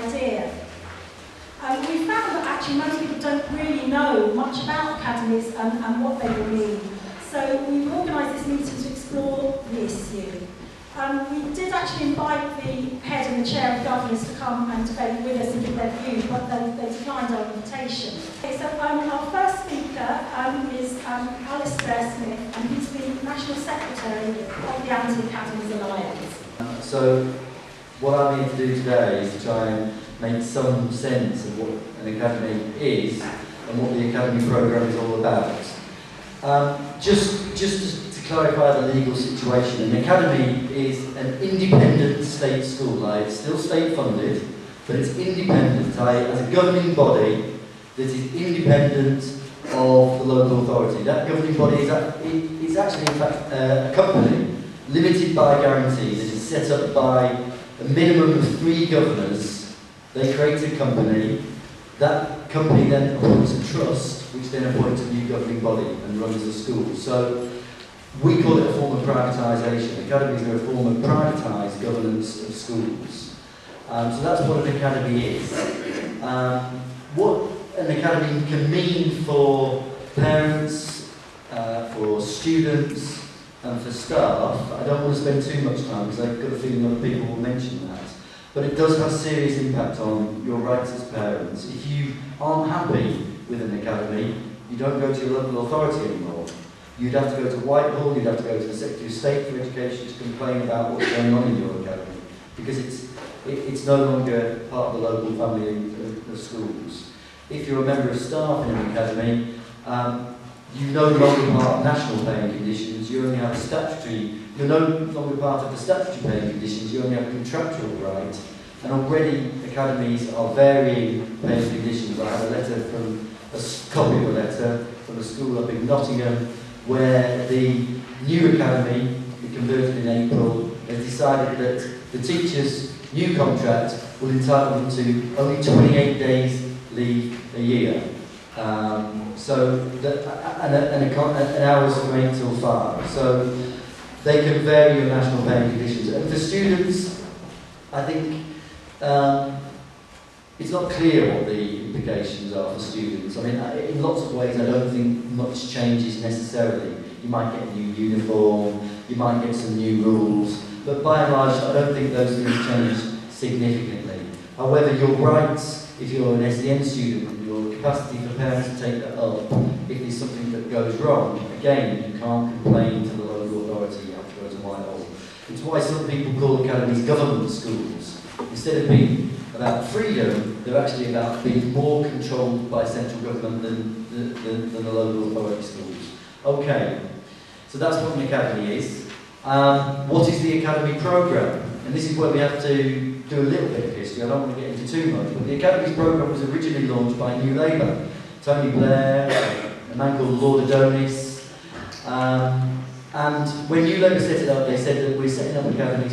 idea. We found that actually most people don't really know much about academies and what they will mean. So we've organised this meeting to explore the issue. We did actually invite the head and the chair of governors to come and debate with us and give their view, but they declined our invitation. Okay, so our first speaker is Alistair Smith, and he's the National Secretary of the Anti-Academies Alliance. So what I'm here to do today is to try and make some sense of what an academy is and what the academy programme is all about. Just to clarify the legal situation, an academy is an independent state school. It's still state funded, but it's independent. As a governing body that is independent of the local authority. That governing body is actually in fact a company limited by guarantee that is set up by a minimum of 3 governors. They create a company. That company then appoints a trust, which then appoints a new governing body and runs the school. So we call it a form of privatisation. Academies are a form of privatised governance of schools. So that's what an academy is. What an academy can mean for parents, for students, and for staff, I don't want to spend too much time because I've got a feeling other people will mention that. But it does have serious impact on your rights as parents. If you aren't happy with an academy, you don't go to your local authority anymore. You'd have to go to Whitehall, you'd have to go to the Secretary of State for Education to complain about what's going on in your academy, because it's no longer part of the local family of schools. If you're a member of staff in an academy, you're no longer part of national paying conditions, you only have a statutory, you're no longer part of the statutory paying conditions, you only have a contractual right. And already academies are varying paying conditions. I have a letter from, a copy of a letter from a school up in Nottingham where the new academy, we converted in April, has decided that the teacher's new contract will entitle them to only 28 days leave a year. An hours from 8 till 5. So they can vary your national paying conditions. And for students, I think it's not clear what the implications are for students. I mean, in lots of ways, I don't think much changes necessarily. You might get a new uniform, you might get some new rules, but by and large, I don't think those things change significantly. However, your rights, if you're an SEN student, your capacity for parents to take that up, if there's something that goes wrong, again, you can't complain to the local authority, you have to go to Whitehall. It's why some people call academies government schools. Instead of being about freedom, they're actually about being more controlled by central government than the local authority schools. Okay, so that's what an academy is. What is the academy programme? And this is where we have to do a little bit of history. I don't want to get into too much, but the Academies programme was originally launched by New Labour. Tony Blair, a man called Lord Adonis, and when New Labour set it up, they said that we're setting up academies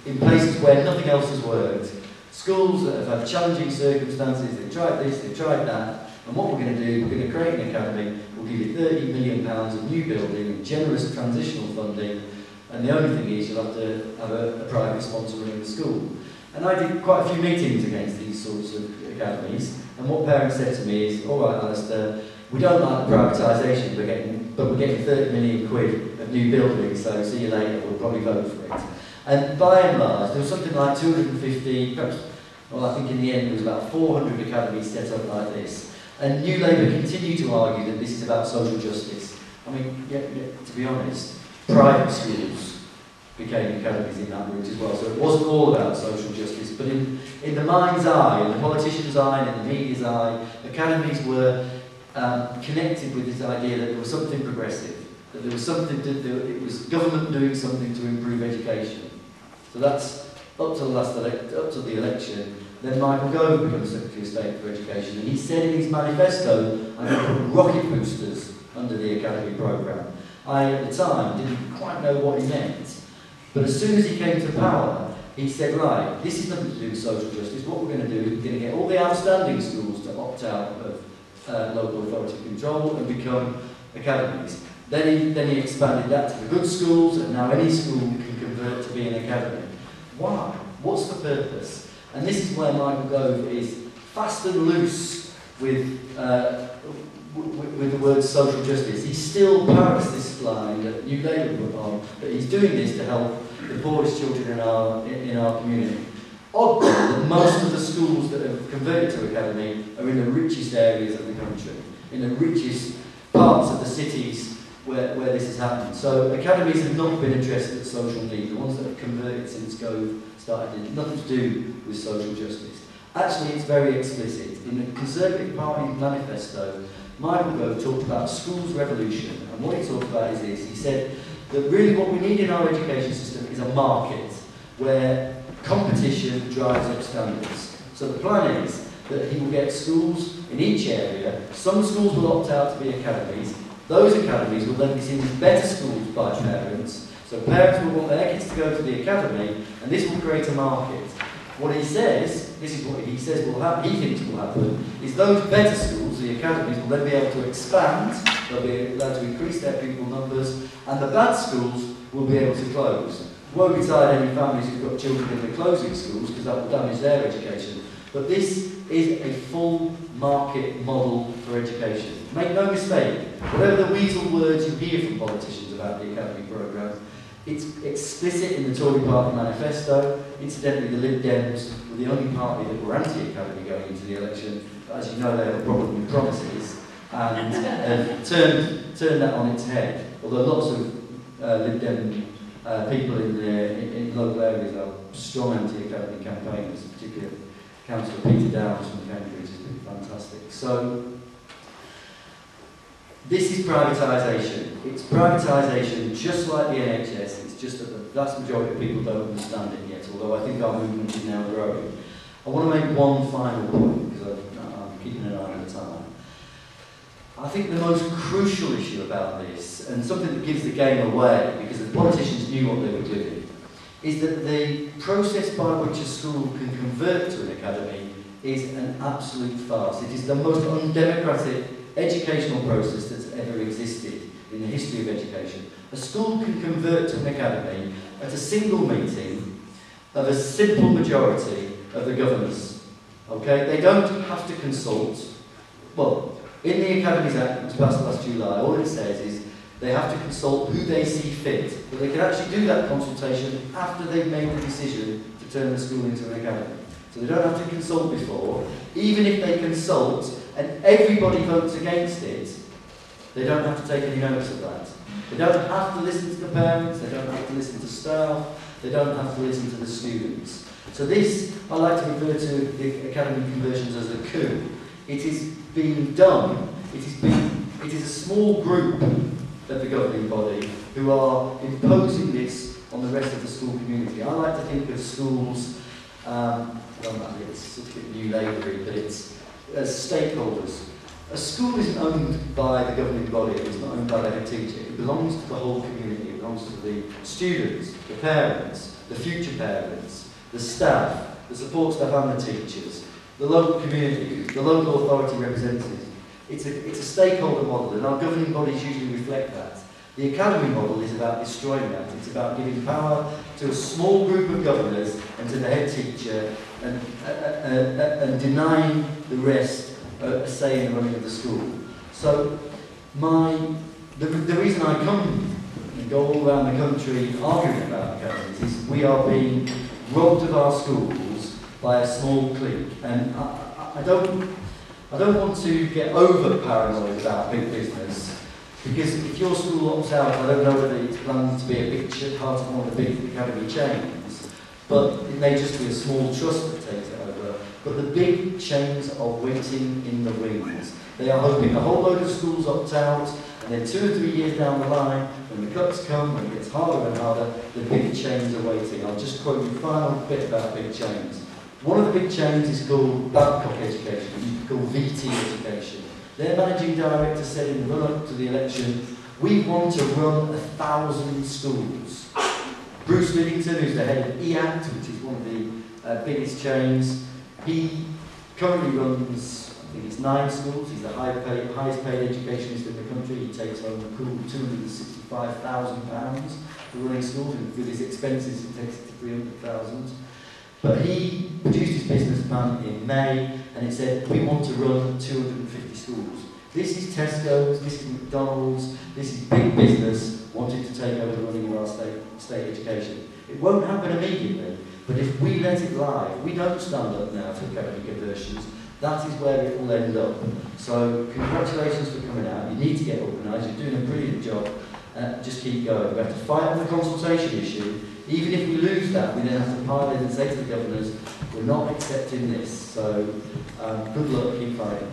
in places where nothing else has worked. Schools that have had challenging circumstances, they've tried this, they've tried that, and what we're going to do, we're going to create an academy, we'll give you £30 million of new building and generous transitional funding, and the only thing is you'll have to have a private sponsor running the school. And I did quite a few meetings against these sorts of academies, and what parents said to me is, all right, Alistair, we don't like the privatisation, but we're getting 30 million quid of new buildings, so see you later, we'll probably vote for it. And by and large, there was something like 250, perhaps, well, I think in the end there was about 400 academies set up like this. And New Labour continued to argue that this is about social justice. I mean, to be honest, private schools became academies in that route as well. So it wasn't all about social justice, but in the mind's eye, in the politician's eye, and in the media's eye, academies were connected with this idea that there was something progressive, that there was something, it was government doing something to improve education. So that's up to the election. Then Michael Gove becomes Secretary of State for Education, and he said in his manifesto, I'm going to put rocket boosters under the academy programme. I, at the time, didn't quite know what he meant. But as soon as he came to power, he said, right, this is nothing to do with social justice. What we're going to do is we're going to get all the outstanding schools to opt out of local authority control and become academies. Then he expanded that to the good schools, and now any school can convert to be an academy. Why? What's the purpose? And this is where Michael Gove is fast and loose with the word social justice. He still parrots this line that New Labour put on, that he's doing this to help the poorest children in our community. Odd then that most of the schools that have converted to Academy are in the richest areas of the country, in the richest parts of the cities where this has happened. So academies have not been addressed at social need. The ones that have converted since Gove started did nothing to do with social justice. Actually, it's very explicit. In the Conservative Party manifesto, Michael Gove talked about schools revolution, and what he talked about is this. He said that really what we need in our education system is a market where competition drives up standards. So the plan is that he will get schools in each area. Some schools will opt out to be academies. Those academies will then be seen as better schools by parents. So parents will want their kids to go to the academy, and this will create a market. What he says, this is what he says will happen, he thinks will happen, is those better schools, the academies, will then be able to expand, they'll be allowed to increase their pupil numbers, and the bad schools will be able to close. Won't betide any families who've got children in the closing schools, because that will damage their education. But this is a full market model for education. Make no mistake, whatever the weasel words you hear from politicians about the academy programme, it's explicit in the Tory Party manifesto. Incidentally, the Lib Dems were the only party that were anti-academy going into the election. But as you know, they have a problem with promises and turned that on its head. Although lots of Lib Dem people in local areas are strong anti-academy campaigners, particularly Councillor Peter Downs from Cambridge has been fantastic. So this is privatisation. It's privatisation just like the NHS. It's just that the vast majority of people don't understand it yet, although I think our movement is now growing. I want to make one final point, because I'm keeping an eye on the time. I think the most crucial issue about this, and something that gives the game away, because the politicians knew what they were doing, is that the process by which a school can convert to an academy is an absolute farce. It is the most undemocratic educational process that's ever existed in the history of education. A school can convert to an academy at a single meeting of a simple majority of the governors. Okay? They don't have to consult. Well, in the Academies Act, which was passed last July, all it says is they have to consult who they see fit, but they can actually do that consultation after they've made the decision to turn the school into an academy. So they don't have to consult before. Even if they consult and everybody votes against it, they don't have to take any notice of that. They don't have to listen to the parents, they don't have to listen to staff, they don't have to listen to the students. So this, I like to refer to the academy conversions as a coup. It is being done, it is a small group of the governing body who are imposing this on the rest of the school community. I like to think of schools, it's a bit new labouring, but it's as stakeholders. A school isn't owned by the governing body, it's not owned by the head teacher, it belongs to the whole community, it belongs to the students, the parents, the future parents, the staff, the support staff and the teachers, the local community, the local authority representatives. It's a stakeholder model, and our governing bodies usually reflect that. The academy model is about destroying that. It's about giving power to a small group of governors and to the head teacher and denying the rest a say in the running of the school. So the reason I come and go all around the country arguing about academies is we are being robbed of our schools by a small clique. And I don't want to get over paranoid about big business, because if your school opts out, I don't know whether it's planned to be a big part of one of the big academy chains, but it may just be a small trust that takes it over. But the big chains are waiting in the wings. They are hoping a whole load of schools opt out, and then 2 or 3 years down the line, when the cuts come, when it gets harder and harder, the big chains are waiting. I'll just quote you a final bit about big chains. One of the big chains is called Babcock Education, called VT Education. Their managing director said in the run-up to the election, we want to run 1,000 schools. Bruce Liddington, who's the head of EACT, which is one of the biggest chains, he currently runs, I think it's 9 schools. He's the highest paid educationist in the country. He takes home a cool £265,000 for running schools, and with his expenses it takes it to £300,000. But he produced his business plan in May, and it said, we want to run 250 schools. This is Tesco's, this is McDonald's, this is big business wanting to take over the running of our state education. It won't happen immediately, but if we let it lie, we don't stand up now for academic conversions, that is where it will end up. So congratulations for coming out. You need to get organised, you're doing a brilliant job. Just keep going. We have to fight on the consultation issue. Even if we lose that, we then have to pile in and say to the governors, we're not accepting this. So good luck, keep fighting.